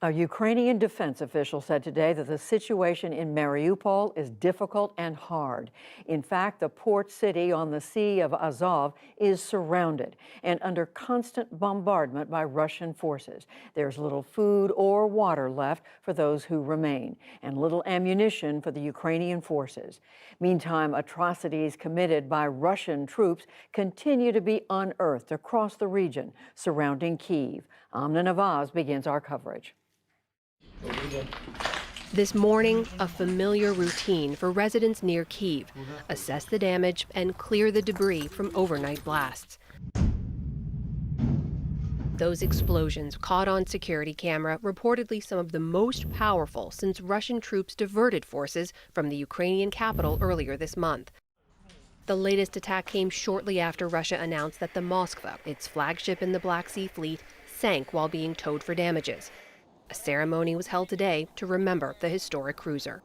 A Ukrainian defense official said today that the situation in Mariupol is difficult and hard. In fact, the port city on the Sea of Azov is surrounded and under constant bombardment by Russian forces. There's little food or water left for those who remain, and little ammunition for the Ukrainian forces. Meantime, atrocities committed by Russian troops continue to be unearthed across the region surrounding Kyiv. Amna Navaz begins our coverage. This morning, a familiar routine for residents near Kyiv: assess the damage and clear the debris from overnight blasts. Those explosions caught on security camera, reportedly some of the most powerful since Russian troops diverted forces from the Ukrainian capital earlier this month. The latest attack came shortly after Russia announced that the Moskva, its flagship in the Black Sea Fleet, sank while being towed for damages. A ceremony was held today to remember the historic cruiser.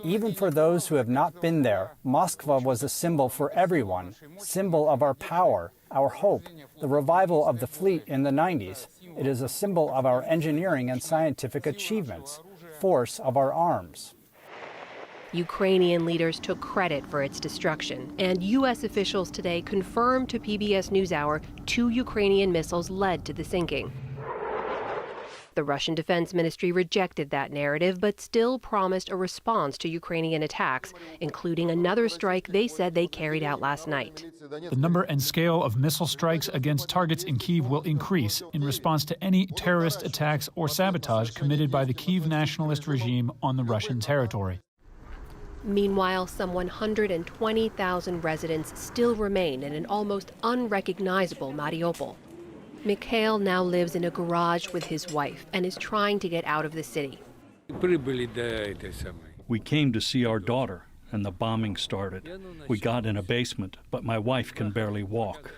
Even for those who have not been there, Moskva was a symbol for everyone, symbol of our power, our hope, the revival of the fleet in the 90s. It is a symbol of our engineering and scientific achievements, force of our arms. Ukrainian leaders took credit for its destruction, and U.S. officials today confirmed to PBS NewsHour 2 Ukrainian missiles led to the sinking. The Russian Defense Ministry rejected that narrative, but still promised a response to Ukrainian attacks, including another strike they said they carried out last night. The number and scale of missile strikes against targets in Kyiv will increase in response to any terrorist attacks or sabotage committed by the Kyiv nationalist regime on the Russian territory. Meanwhile, some 120,000 residents still remain in an almost unrecognizable Mariupol. Mikhail now lives in a garage with his wife and is trying to get out of the city. We came to see our daughter, and the bombing started. We got in a basement, but my wife can barely walk.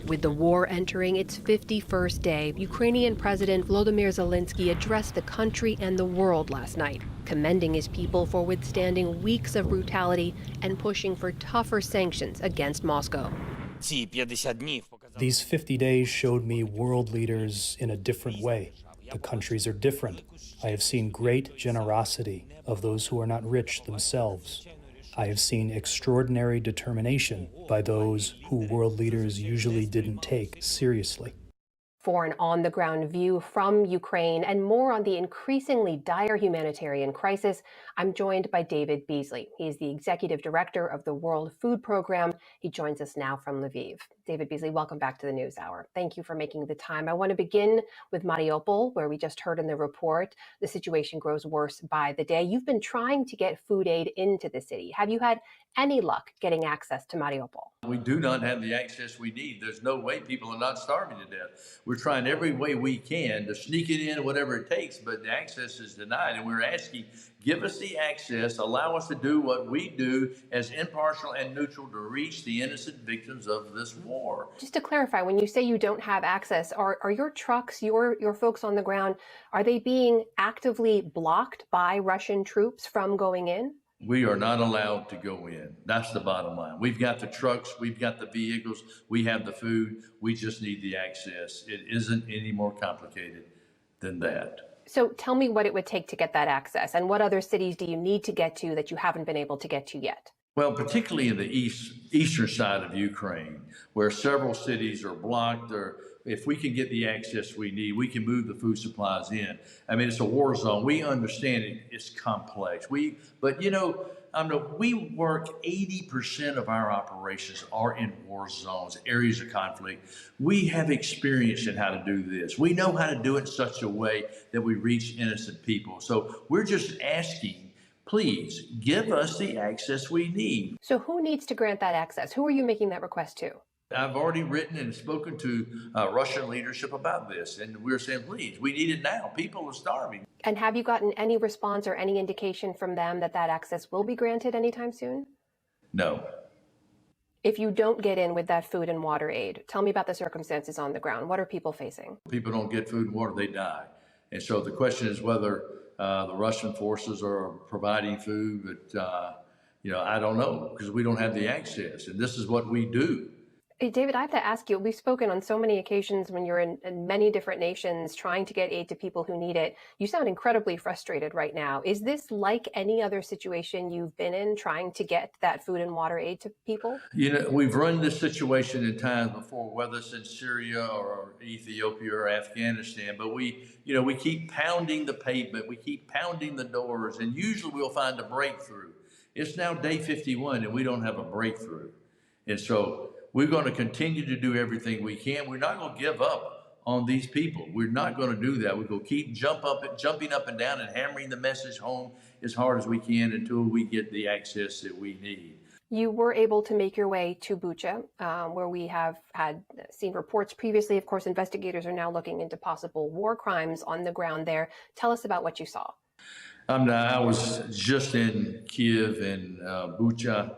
With the war entering its 51st day, Ukrainian President Volodymyr Zelensky addressed the country and the world last night, commending his people for withstanding weeks of brutality and pushing for tougher sanctions against Moscow. These 50 days showed me world leaders in a different way. The countries are different. I have seen great generosity of those who are not rich themselves. I have seen extraordinary determination by those who world leaders usually didn't take seriously. For an on-the-ground view from Ukraine and more on the increasingly dire humanitarian crisis, I'm joined by David Beasley. He's the executive director of the World Food Program. He joins us now from Lviv. David Beasley, welcome back to the NewsHour. Thank you for making the time. I want to begin with Mariupol, where we just heard in the report the situation grows worse by the day. You've been trying to get food aid into the city. Have you had any luck getting access to Mariupol? We do not have the access we need. There's no way people are not starving to death. We're trying every way we can to sneak it in, whatever it takes, but the access is denied. And we're asking, give us the access, allow us to do what we do as impartial and neutral to reach the innocent victims of this war. Just to clarify, when you say you don't have access, are your trucks, your folks on the ground, are they being actively blocked by Russian troops from going in? We are not allowed to go in. That's the bottom line. We've got the trucks, we've got the vehicles, we have the food. We just need the access. It isn't any more complicated than that. So tell me what it would take to get that access, and what other cities do you need to get to that you haven't been able to get to yet? Well, particularly in the eastern side of Ukraine, where several cities are blocked, or if we can get the access we need, we can move the food supplies in. I mean, it's a war zone. We understand it's complex. But you know, we work 80% of our operations are in war zones, areas of conflict. We have experience in how to do this. We know how to do it in such a way that we reach innocent people. So we're just asking, please give us the access we need. So who needs to grant that access? Who are you making that request to? I've already written and spoken to Russian leadership about this, and we're saying, please, we need it now. People are starving. And have you gotten any response or any indication from them that that access will be granted anytime soon? No. If you don't get in with that food and water aid, tell me about the circumstances on the ground. What are people facing? People don't get food and water, they die. And so the question is whether the Russian forces are providing food, but I don't know, because we don't have the access, and this is what we do. Hey, David, I have to ask you, we've spoken on so many occasions when you're in many different nations trying to get aid to people who need it. You sound incredibly frustrated right now. Is this like any other situation you've been in trying to get that food and water aid to people? You know, we've run this situation in times before, whether it's in Syria or Ethiopia or Afghanistan, but we keep pounding the pavement, we keep pounding the doors, and usually we'll find a breakthrough. It's now day 51 and we don't have a breakthrough. And so we're going to continue to do everything we can. We're not going to give up on these people. We're not going to do that. We're going to keep jumping up and down and hammering the message home as hard as we can until we get the access that we need. You were able to make your way to Bucha, where we have had seen reports previously. Of course, investigators are now looking into possible war crimes on the ground there. Tell us about what you saw. I was just in Kiev and Bucha,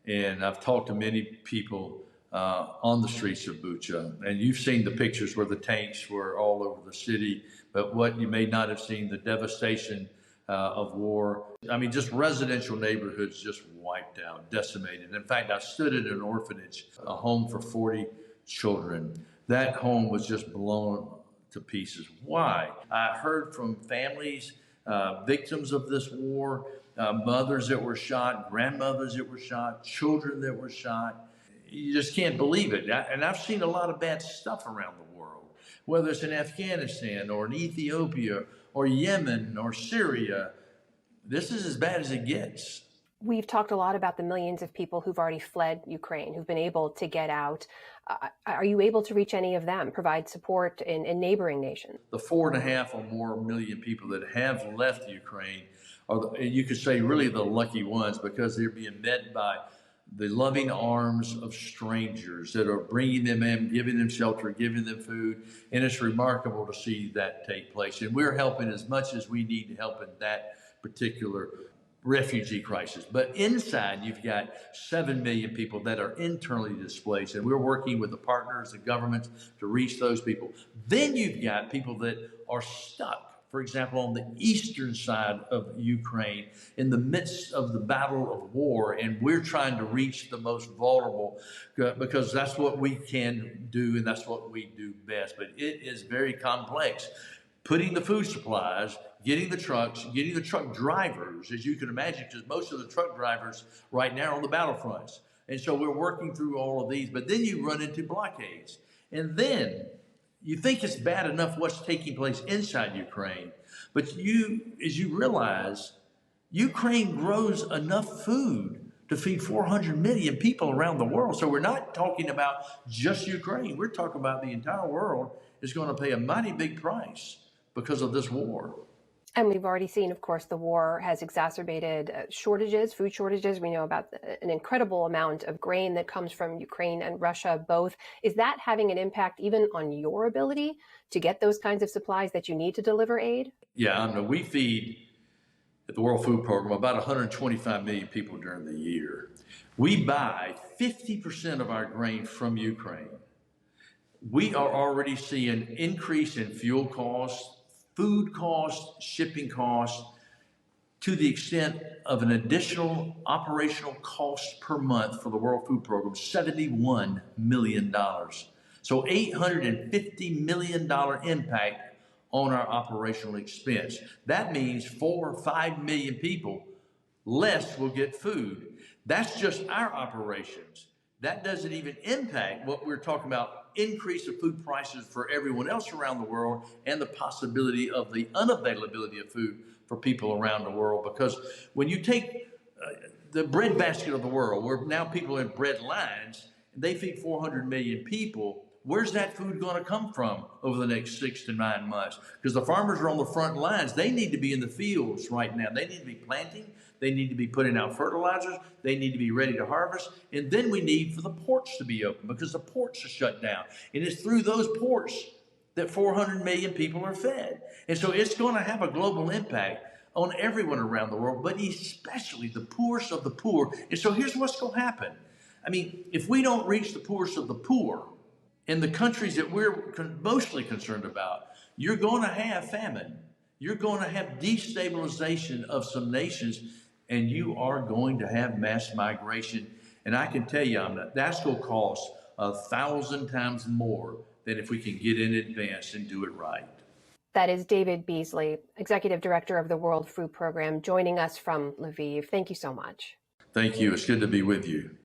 and I've talked to many people on the streets of Bucha. And you've seen the pictures where the tanks were all over the city, but what you may not have seen, the devastation of war. I mean, just residential neighborhoods just wiped out, decimated. In fact, I stood in an orphanage, a home for 40 children. That home was just blown to pieces. Why? I heard from families, victims of this war, mothers that were shot, grandmothers that were shot, children that were shot. You just can't believe it. And I've seen a lot of bad stuff around the world, whether it's in Afghanistan or in Ethiopia or Yemen or Syria. This is as bad as it gets. We've talked a lot about the millions of people who've already fled Ukraine, who've been able to get out. Are you able to reach any of them, provide support in neighboring nations? The 4.5 or more million people that have left Ukraine are, you could say, really the lucky ones, because they're being met by the loving arms of strangers that are bringing them in, giving them shelter, giving them food. And it's remarkable to see that take place. And we're helping as much as we need to help in that particular refugee crisis. But inside, you've got 7 million people that are internally displaced, and we're working with the partners, the governments, to reach those people. Then you've got people that are stuck, for example, on the eastern side of Ukraine, in the midst of the battle of war, and we're trying to reach the most vulnerable, because that's what we can do, and that's what we do best. But it is very complex. Putting the food supplies, getting the trucks, getting the truck drivers, as you can imagine, because most of the truck drivers right now are on the battlefronts. And so we're working through all of these, but then you run into blockades. And then you think it's bad enough what's taking place inside Ukraine, but as you realize, Ukraine grows enough food to feed 400 million people around the world. So we're not talking about just Ukraine. We're talking about the entire world is going to pay a mighty big price because of this war. And we've already seen, of course, the war has exacerbated shortages, food shortages. We know about an incredible amount of grain that comes from Ukraine and Russia both. Is that having an impact even on your ability to get those kinds of supplies that you need to deliver aid? Yeah, I know. We feed, at the World Food Program, about 125 million people during the year. We buy 50% of our grain from Ukraine. We are already seeing increase in fuel costs, food costs, shipping costs, to the extent of an additional operational cost per month for the World Food Program, $71 million. So $850 million impact on our operational expense. That means 4 or 5 million people less will get food. That's just our operations. That doesn't even impact what we're talking about, increase of food prices for everyone else around the world, and the possibility of the unavailability of food for people around the world. Because when you take the bread basket of the world, where now people are in bread lines, and they feed 400 million people, where's that food going to come from over the next 6 to 9 months? Because the farmers are on the front lines. They need to be in the fields right now. They need to be planting. They need to be putting out fertilizers. They need to be ready to harvest. And then we need for the ports to be open, because the ports are shut down. And it's through those ports that 400 million people are fed. And so it's going to have a global impact on everyone around the world, but especially the poorest of the poor. And so here's what's going to happen. I mean, if we don't reach the poorest of the poor in the countries that we're mostly concerned about, you're going to have famine. You're going to have destabilization of some nations, and you are going to have mass migration. And I can tell you, that's going to cost 1,000 times more than if we can get in advance and do it right. That is David Beasley, Executive Director of the World Food Program, joining us from Lviv. Thank you so much. Thank you. It's good to be with you.